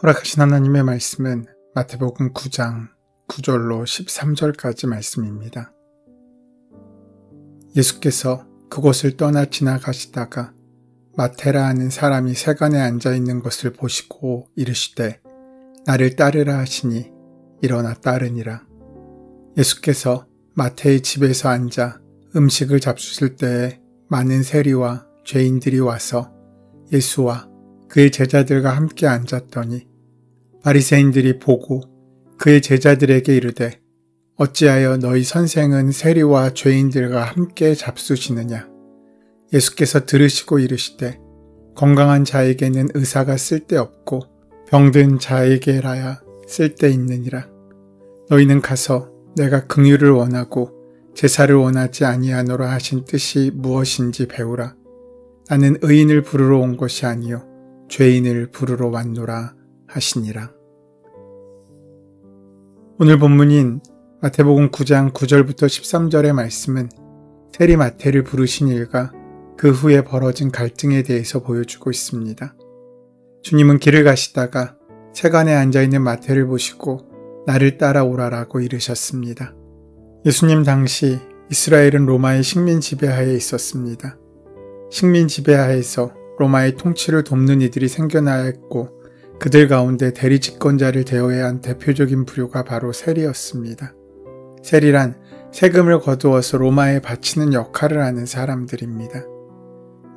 허락하신 하나님의 말씀은 마태복음 9장 9절로 13절까지 말씀입니다. 예수께서 그곳을 떠나 지나가시다가 마태라 하는 사람이 세간에 앉아 있는 것을 보시고 이르시되 나를 따르라 하시니 일어나 따르니라. 예수께서 마태의 집에서 앉아 음식을 잡수실 때에 많은 세리와 죄인들이 와서 예수와 그의 제자들과 함께 앉았더니 바리새인들이 보고 그의 제자들에게 이르되 어찌하여 너희 선생은 세리와 죄인들과 함께 잡수시느냐. 예수께서 들으시고 이르시되 건강한 자에게는 의사가 쓸데없고 병든 자에게라야 쓸데있느니라. 너희는 가서 내가 긍휼을 원하고 제사를 원하지 아니하노라 하신 뜻이 무엇인지 배우라. 나는 의인을 부르러 온 것이 아니요 죄인을 부르러 왔노라 하시니라. 오늘 본문인 마태복음 9장 9절부터 13절의 말씀은 세리 마태를 부르신 일과 그 후에 벌어진 갈등에 대해서 보여주고 있습니다. 주님은 길을 가시다가 세간에 앉아있는 마태를 보시고 나를 따라오라라고 이르셨습니다. 예수님 당시 이스라엘은 로마의 식민 지배하에 있었습니다. 식민 지배하에서 로마의 통치를 돕는 이들이 생겨나야 했고 그들 가운데 대리 집권자를 대어야 한 대표적인 부류가 바로 세리였습니다. 세리란 세금을 거두어서 로마에 바치는 역할을 하는 사람들입니다.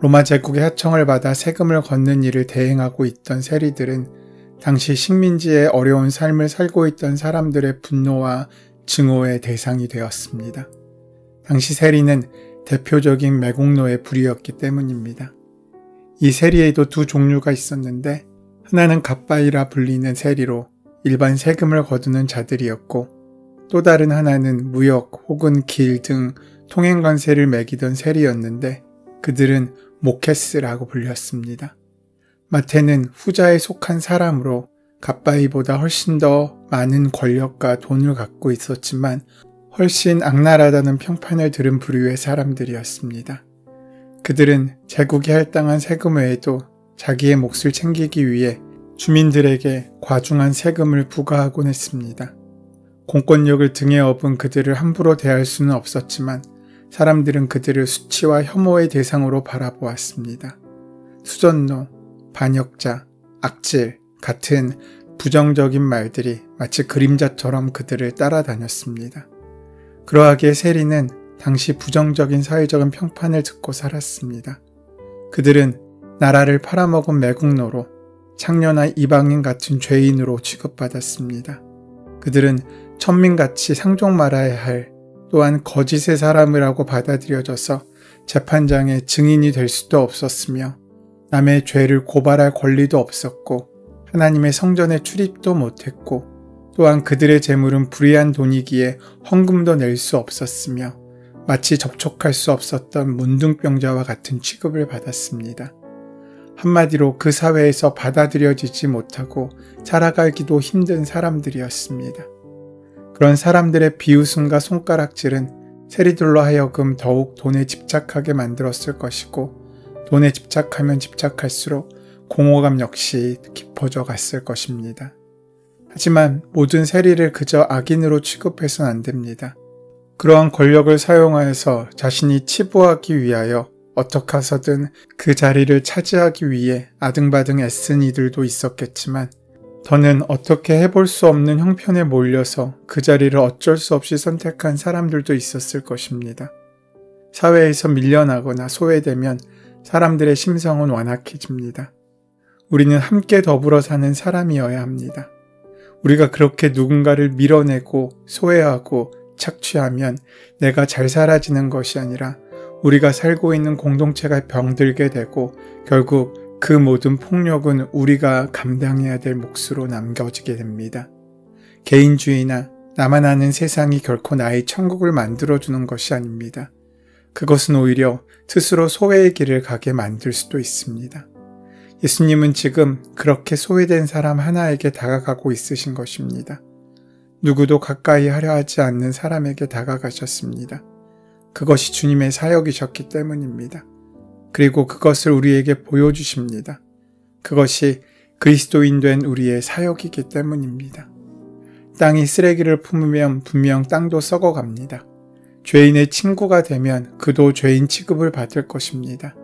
로마 제국의 하청을 받아 세금을 걷는 일을 대행하고 있던 세리들은 당시 식민지의 어려운 삶을 살고 있던 사람들의 분노와 증오의 대상이 되었습니다. 당시 세리는 대표적인 매국노의 부류였기 때문입니다. 이 세리에도 두 종류가 있었는데 하나는 갓바이라 불리는 세리로 일반 세금을 거두는 자들이었고 또 다른 하나는 무역 혹은 길 등 통행관세를 매기던 세리였는데 그들은 모케스라고 불렸습니다. 마태는 후자에 속한 사람으로 갓바이보다 훨씬 더 많은 권력과 돈을 갖고 있었지만 훨씬 악랄하다는 평판을 들은 부류의 사람들이었습니다. 그들은 제국이 할당한 세금 외에도 자기의 몫을 챙기기 위해 주민들에게 과중한 세금을 부과하곤 했습니다. 공권력을 등에 업은 그들을 함부로 대할 수는 없었지만 사람들은 그들을 수치와 혐오의 대상으로 바라보았습니다. 수전노, 반역자, 악질 같은 부정적인 말들이 마치 그림자처럼 그들을 따라다녔습니다. 그러하기에 세리는 당시 부정적인 사회적인 평판을 듣고 살았습니다. 그들은 나라를 팔아먹은 매국노로 창녀나 이방인 같은 죄인으로 취급받았습니다. 그들은 천민같이 상종 말아야 할 또한 거짓의 사람이라고 받아들여져서 재판장의 증인이 될 수도 없었으며 남의 죄를 고발할 권리도 없었고 하나님의 성전에 출입도 못했고 또한 그들의 재물은 불의한 돈이기에 헌금도 낼 수 없었으며 마치 접촉할 수 없었던 문둥병자와 같은 취급을 받았습니다. 한마디로 그 사회에서 받아들여지지 못하고 살아가기도 힘든 사람들이었습니다. 그런 사람들의 비웃음과 손가락질은 세리들로 하여금 더욱 돈에 집착하게 만들었을 것이고 돈에 집착하면 집착할수록 공허감 역시 깊어져 갔을 것입니다. 하지만 모든 세리를 그저 악인으로 취급해서는 안 됩니다. 그러한 권력을 사용하여서 자신이 치부하기 위하여 어떻게 해서든 그 자리를 차지하기 위해 아등바등 애쓴 이들도 있었겠지만 더는 어떻게 해볼 수 없는 형편에 몰려서 그 자리를 어쩔 수 없이 선택한 사람들도 있었을 것입니다. 사회에서 밀려나거나 소외되면 사람들의 심성은 완악해집니다. 우리는 함께 더불어 사는 사람이어야 합니다. 우리가 그렇게 누군가를 밀어내고 소외하고 착취하면 내가 잘 살아지는 것이 아니라 우리가 살고 있는 공동체가 병들게 되고 결국 그 모든 폭력은 우리가 감당해야 될 몫으로 남겨지게 됩니다. 개인주의나 나만 아는 세상이 결코 나의 천국을 만들어주는 것이 아닙니다. 그것은 오히려 스스로 소외의 길을 가게 만들 수도 있습니다. 예수님은 지금 그렇게 소외된 사람 하나에게 다가가고 있으신 것입니다. 누구도 가까이 하려 하지 않는 사람에게 다가가셨습니다. 그것이 주님의 사역이셨기 때문입니다. 그리고 그것을 우리에게 보여주십니다. 그것이 그리스도인 된 우리의 사역이기 때문입니다. 땅이 쓰레기를 품으면 분명 땅도 썩어갑니다. 죄인의 친구가 되면 그도 죄인 취급을 받을 것입니다.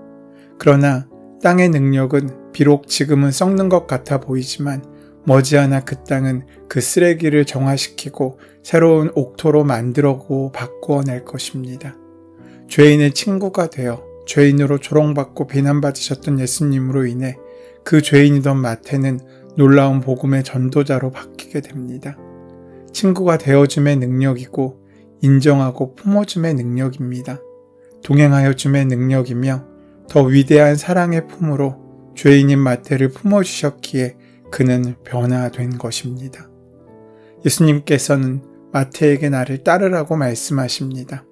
그러나 땅의 능력은 비록 지금은 썩는 것 같아 보이지만 머지않아 그 땅은 그 쓰레기를 정화시키고 새로운 옥토로 만들고 바꾸어낼 것입니다. 죄인의 친구가 되어 죄인으로 조롱받고 비난받으셨던 예수님으로 인해 그 죄인이던 마태는 놀라운 복음의 전도자로 바뀌게 됩니다. 친구가 되어줌의 능력이고 인정하고 품어줌의 능력입니다. 동행하여 줌의 능력이며 더 위대한 사랑의 품으로 죄인인 마태를 품어주셨기에 그는 변화된 것입니다. 예수님께서는 마태에게 나를 따르라고 말씀하십니다.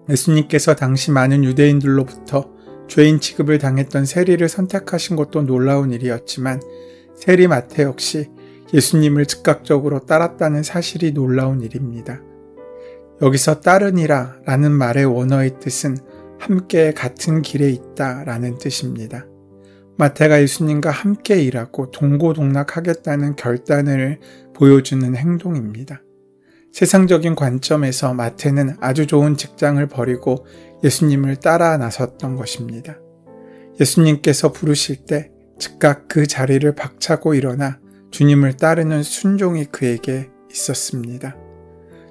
예수님께서 당시 많은 유대인들로부터 죄인 취급을 당했던 세리를 선택하신 것도 놀라운 일이었지만 세리 마태 역시 예수님을 즉각적으로 따랐다는 사실이 놀라운 일입니다. 여기서 따르니라 라는 말의 원어의 뜻은 함께 같은 길에 있다 라는 뜻입니다. 마태가 예수님과 함께 일하고 동고동락하겠다는 결단을 보여주는 행동입니다. 세상적인 관점에서 마태는 아주 좋은 직장을 버리고 예수님을 따라 나섰던 것입니다. 예수님께서 부르실 때 즉각 그 자리를 박차고 일어나 주님을 따르는 순종이 그에게 있었습니다.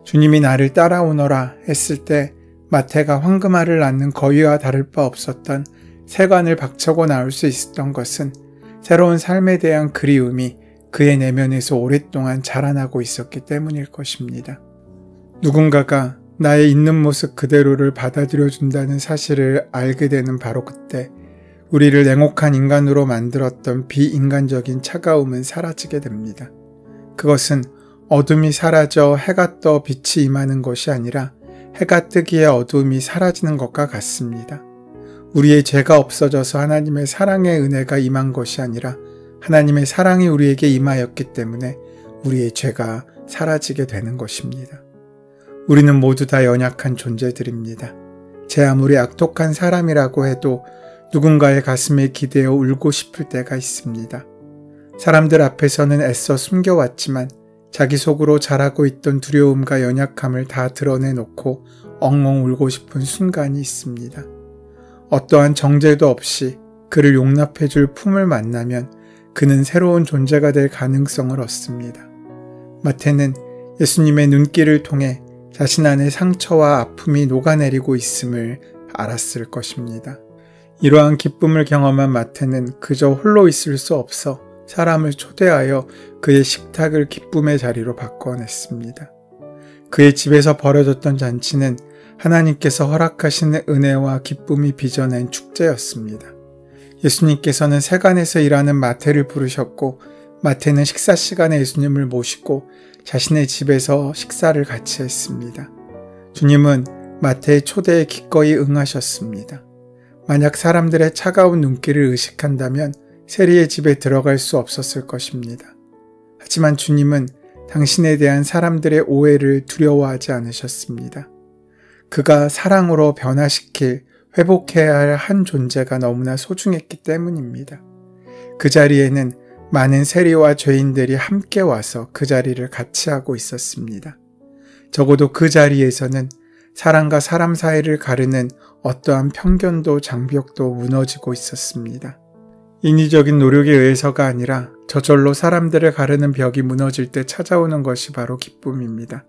주님이 나를 따라오너라 했을 때 마태가 황금알을 낳는 거위와 다를 바 없었던 세관을 박차고 나올 수 있었던 것은 새로운 삶에 대한 그리움이 그의 내면에서 오랫동안 자라나고 있었기 때문일 것입니다. 누군가가 나의 있는 모습 그대로를 받아들여준다는 사실을 알게 되는 바로 그때 우리를 냉혹한 인간으로 만들었던 비인간적인 차가움은 사라지게 됩니다. 그것은 어둠이 사라져 해가 떠 빛이 임하는 것이 아니라 해가 뜨기에 어둠이 사라지는 것과 같습니다. 우리의 죄가 없어져서 하나님의 사랑의 은혜가 임한 것이 아니라 하나님의 사랑이 우리에게 임하였기 때문에 우리의 죄가 사라지게 되는 것입니다. 우리는 모두 다 연약한 존재들입니다. 제 아무리 악독한 사람이라고 해도 누군가의 가슴에 기대어 울고 싶을 때가 있습니다. 사람들 앞에서는 애써 숨겨왔지만 자기 속으로 자라고 있던 두려움과 연약함을 다 드러내놓고 엉엉 울고 싶은 순간이 있습니다. 어떠한 정죄도 없이 그를 용납해줄 품을 만나면 그는 새로운 존재가 될 가능성을 얻습니다. 마태는 예수님의 눈길을 통해 자신 안의 상처와 아픔이 녹아내리고 있음을 알았을 것입니다. 이러한 기쁨을 경험한 마태는 그저 홀로 있을 수 없어 사람을 초대하여 그의 식탁을 기쁨의 자리로 바꿔냈습니다. 그의 집에서 벌어졌던 잔치는 하나님께서 허락하시는 은혜와 기쁨이 빚어낸 축제였습니다. 예수님께서는 세간에서 일하는 마태를 부르셨고 마태는 식사 시간에 예수님을 모시고 자신의 집에서 식사를 같이 했습니다. 주님은 마태의 초대에 기꺼이 응하셨습니다. 만약 사람들의 차가운 눈길을 의식한다면 세리의 집에 들어갈 수 없었을 것입니다. 하지만 주님은 당신에 대한 사람들의 오해를 두려워하지 않으셨습니다. 그가 사랑으로 변화시킬, 회복해야 할 한 존재가 너무나 소중했기 때문입니다. 그 자리에는 많은 세리와 죄인들이 함께 와서 그 자리를 같이 하고 있었습니다. 적어도 그 자리에서는 사람과 사람 사이를 가르는 어떠한 편견도 장벽도 무너지고 있었습니다. 인위적인 노력에 의해서가 아니라 저절로 사람들을 가르는 벽이 무너질 때 찾아오는 것이 바로 기쁨입니다.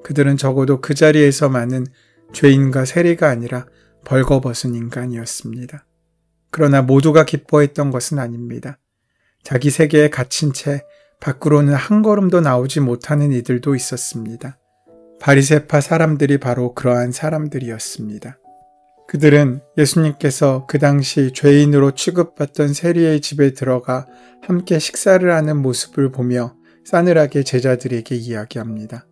그들은 적어도 그 자리에서만은 죄인과 세리가 아니라 벌거벗은 인간이었습니다. 그러나 모두가 기뻐했던 것은 아닙니다. 자기 세계에 갇힌 채 밖으로는 한 걸음도 나오지 못하는 이들도 있었습니다. 바리새파 사람들이 바로 그러한 사람들이었습니다. 그들은 예수님께서 그 당시 죄인으로 취급받던 세리의 집에 들어가 함께 식사를 하는 모습을 보며 싸늘하게 제자들에게 이야기합니다.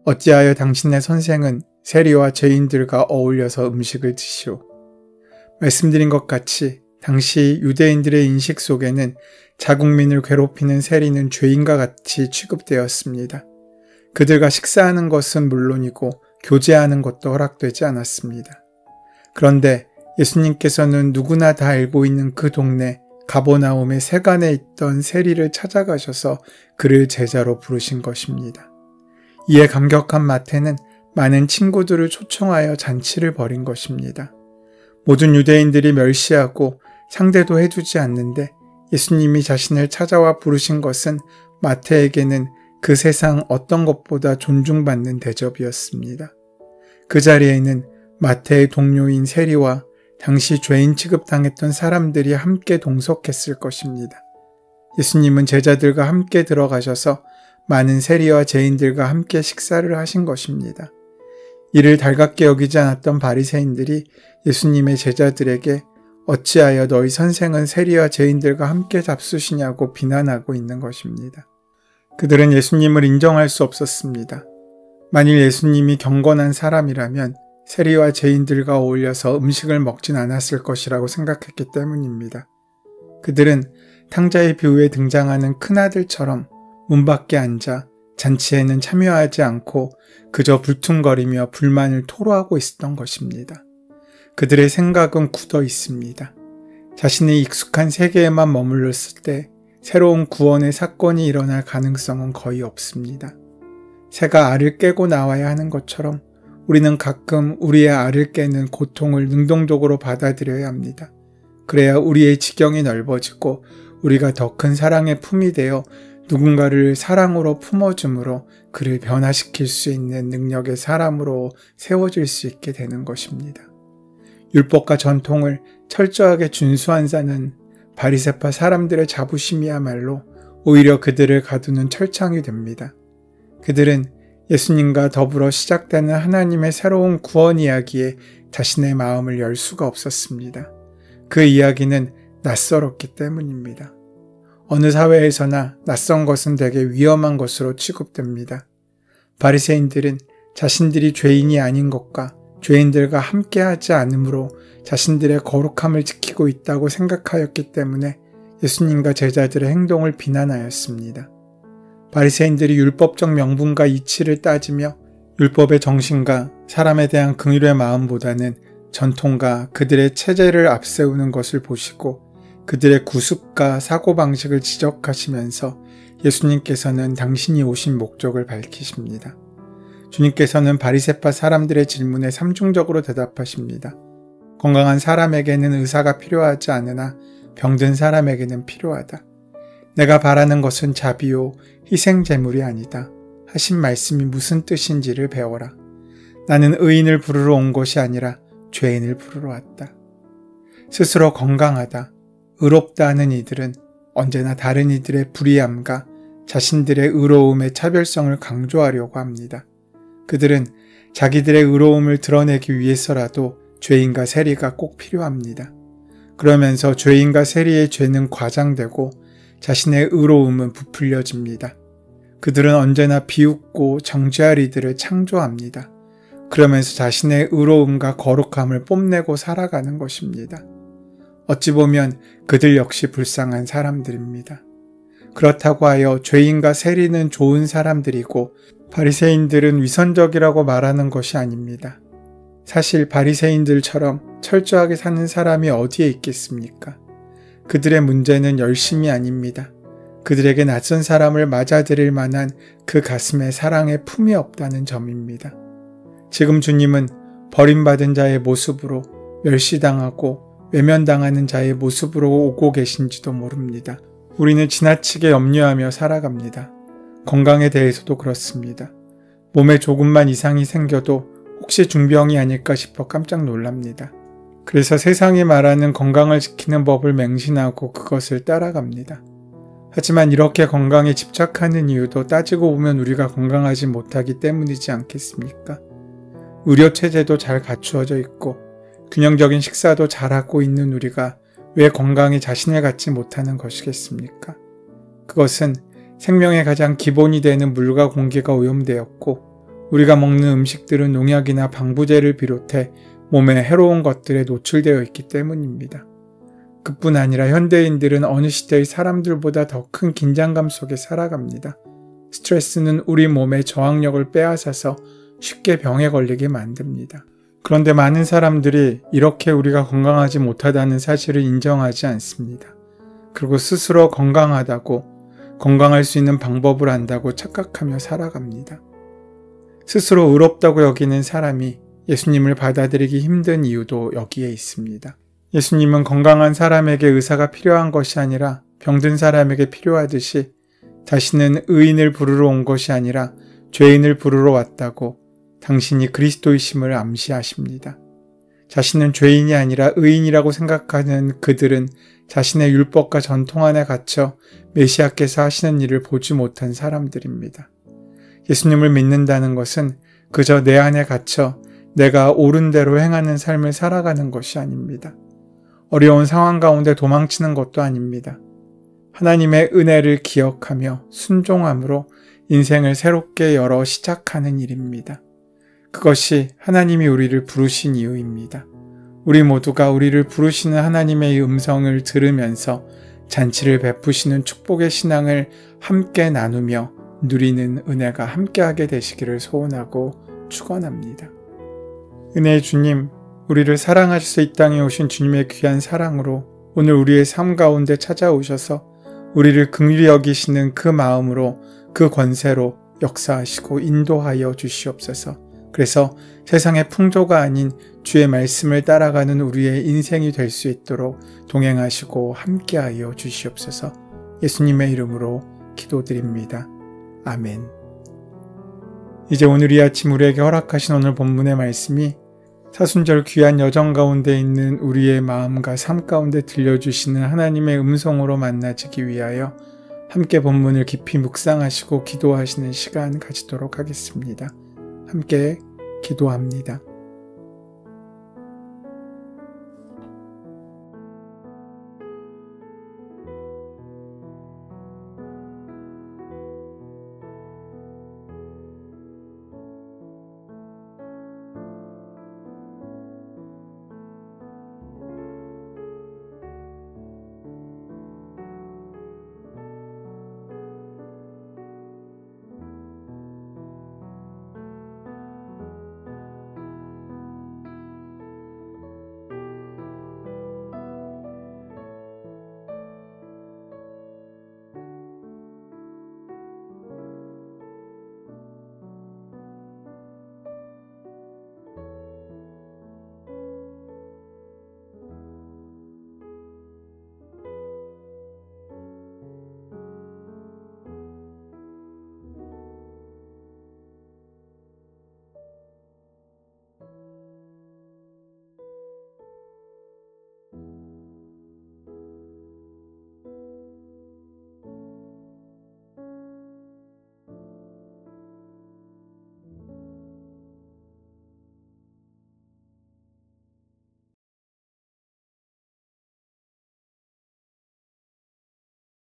어찌하여 당신의 선생은 세리와 죄인들과 어울려서 음식을 드시오. 말씀드린 것 같이 당시 유대인들의 인식 속에는 자국민을 괴롭히는 세리는 죄인과 같이 취급되었습니다. 그들과 식사하는 것은 물론이고 교제하는 것도 허락되지 않았습니다. 그런데 예수님께서는 누구나 다 알고 있는 그 동네, 가버나움의 세간에 있던 세리를 찾아가셔서 그를 제자로 부르신 것입니다. 이에 감격한 마태는 많은 친구들을 초청하여 잔치를 벌인 것입니다. 모든 유대인들이 멸시하고 상대도 해주지 않는데 예수님이 자신을 찾아와 부르신 것은 마태에게는 그 세상 어떤 것보다 존중받는 대접이었습니다. 그 자리에는 마태의 동료인 세리와 당시 죄인 취급당했던 사람들이 함께 동석했을 것입니다. 예수님은 제자들과 함께 들어가셔서 많은 세리와 죄인들과 함께 식사를 하신 것입니다. 이를 달갑게 여기지 않았던 바리새인들이 예수님의 제자들에게 어찌하여 너희 선생은 세리와 죄인들과 함께 잡수시냐고 비난하고 있는 것입니다. 그들은 예수님을 인정할 수 없었습니다. 만일 예수님이 경건한 사람이라면 세리와 죄인들과 어울려서 음식을 먹진 않았을 것이라고 생각했기 때문입니다. 그들은 탕자의 비유에 등장하는 큰아들처럼 문 밖에 앉아 잔치에는 참여하지 않고 그저 불퉁거리며 불만을 토로하고 있었던 것입니다. 그들의 생각은 굳어 있습니다. 자신의 익숙한 세계에만 머물렀을 때 새로운 구원의 사건이 일어날 가능성은 거의 없습니다. 새가 알을 깨고 나와야 하는 것처럼 우리는 가끔 우리의 알을 깨는 고통을 능동적으로 받아들여야 합니다. 그래야 우리의 지경이 넓어지고 우리가 더 큰 사랑의 품이 되어 누군가를 사랑으로 품어줌으로 그를 변화시킬 수 있는 능력의 사람으로 세워질 수 있게 되는 것입니다. 율법과 전통을 철저하게 준수한 자는 바리새파 사람들의 자부심이야말로 오히려 그들을 가두는 철창이 됩니다. 그들은 예수님과 더불어 시작되는 하나님의 새로운 구원 이야기에 자신의 마음을 열 수가 없었습니다. 그 이야기는 낯설었기 때문입니다. 어느 사회에서나 낯선 것은 되게 위험한 것으로 취급됩니다. 바리새인들은 자신들이 죄인이 아닌 것과 죄인들과 함께하지 않으므로 자신들의 거룩함을 지키고 있다고 생각하였기 때문에 예수님과 제자들의 행동을 비난하였습니다. 바리새인들이 율법적 명분과 이치를 따지며 율법의 정신과 사람에 대한 긍휼의 마음보다는 전통과 그들의 체제를 앞세우는 것을 보시고 그들의 구습과 사고방식을 지적하시면서 예수님께서는 당신이 오신 목적을 밝히십니다. 주님께서는 바리새파 사람들의 질문에 삼중적으로 대답하십니다. 건강한 사람에게는 의사가 필요하지 않으나 병든 사람에게는 필요하다. 내가 바라는 것은 자비요 희생제물이 아니다. 하신 말씀이 무슨 뜻인지를 배워라. 나는 의인을 부르러 온 것이 아니라 죄인을 부르러 왔다. 스스로 건강하다, 의롭다 하는 이들은 언제나 다른 이들의 불의함과 자신들의 의로움의 차별성을 강조하려고 합니다. 그들은 자기들의 의로움을 드러내기 위해서라도 죄인과 세리가 꼭 필요합니다. 그러면서 죄인과 세리의 죄는 과장되고 자신의 의로움은 부풀려집니다. 그들은 언제나 비웃고 정죄할 이들을 창조합니다. 그러면서 자신의 의로움과 거룩함을 뽐내고 살아가는 것입니다. 어찌 보면 그들 역시 불쌍한 사람들입니다. 그렇다고 하여 죄인과 세리는 좋은 사람들이고 바리새인들은 위선적이라고 말하는 것이 아닙니다. 사실 바리새인들처럼 철저하게 사는 사람이 어디에 있겠습니까? 그들의 문제는 열심이 아닙니다. 그들에게 낯선 사람을 맞아들일 만한 그 가슴에 사랑의 품이 없다는 점입니다. 지금 주님은 버림받은 자의 모습으로 멸시당하고 외면당하는 자의 모습으로 오고 계신지도 모릅니다. 우리는 지나치게 염려하며 살아갑니다. 건강에 대해서도 그렇습니다. 몸에 조금만 이상이 생겨도 혹시 중병이 아닐까 싶어 깜짝 놀랍니다. 그래서 세상이 말하는 건강을 지키는 법을 맹신하고 그것을 따라갑니다. 하지만 이렇게 건강에 집착하는 이유도 따지고 보면 우리가 건강하지 못하기 때문이지 않겠습니까? 의료체제도 잘 갖추어져 있고 균형적인 식사도 잘하고 있는 우리가 왜 건강에 자신을 갖지 못하는 것이겠습니까? 그것은 생명의 가장 기본이 되는 물과 공기가 오염되었고 우리가 먹는 음식들은 농약이나 방부제를 비롯해 몸에 해로운 것들에 노출되어 있기 때문입니다. 그뿐 아니라 현대인들은 어느 시대의 사람들보다 더 큰 긴장감 속에 살아갑니다. 스트레스는 우리 몸의 저항력을 빼앗아서 쉽게 병에 걸리게 만듭니다. 그런데 많은 사람들이 이렇게 우리가 건강하지 못하다는 사실을 인정하지 않습니다. 그리고 스스로 건강하다고, 건강할 수 있는 방법을 안다고 착각하며 살아갑니다. 스스로 의롭다고 여기는 사람이 예수님을 받아들이기 힘든 이유도 여기에 있습니다. 예수님은 건강한 사람에게 의사가 필요한 것이 아니라 병든 사람에게 필요하듯이 자신은 의인을 부르러 온 것이 아니라 죄인을 부르러 왔다고 당신이 그리스도이심을 암시하십니다. 자신은 죄인이 아니라 의인이라고 생각하는 그들은 자신의 율법과 전통 안에 갇혀 메시아께서 하시는 일을 보지 못한 사람들입니다. 예수님을 믿는다는 것은 그저 내 안에 갇혀 내가 옳은 대로 행하는 삶을 살아가는 것이 아닙니다. 어려운 상황 가운데 도망치는 것도 아닙니다. 하나님의 은혜를 기억하며 순종함으로 인생을 새롭게 열어 시작하는 일입니다. 그것이 하나님이 우리를 부르신 이유입니다. 우리 모두가 우리를 부르시는 하나님의 음성을 들으면서 잔치를 베푸시는 축복의 신앙을 함께 나누며 누리는 은혜가 함께하게 되시기를 소원하고 축원합니다. 은혜의 주님, 우리를 사랑하셔서 이 땅에 오신 주님의 귀한 사랑으로 오늘 우리의 삶 가운데 찾아오셔서 우리를 긍휼히 여기시는 그 마음으로, 그 권세로 역사하시고 인도하여 주시옵소서. 그래서 세상의 풍조가 아닌 주의 말씀을 따라가는 우리의 인생이 될 수 있도록 동행하시고 함께하여 주시옵소서. 예수님의 이름으로 기도드립니다. 아멘. 이제 오늘 이 아침 우리에게 허락하신 오늘 본문의 말씀이 사순절 귀한 여정 가운데 있는 우리의 마음과 삶 가운데 들려주시는 하나님의 음성으로 만나지기 위하여 함께 본문을 깊이 묵상하시고 기도하시는 시간 가지도록 하겠습니다. 함께 기도합니다.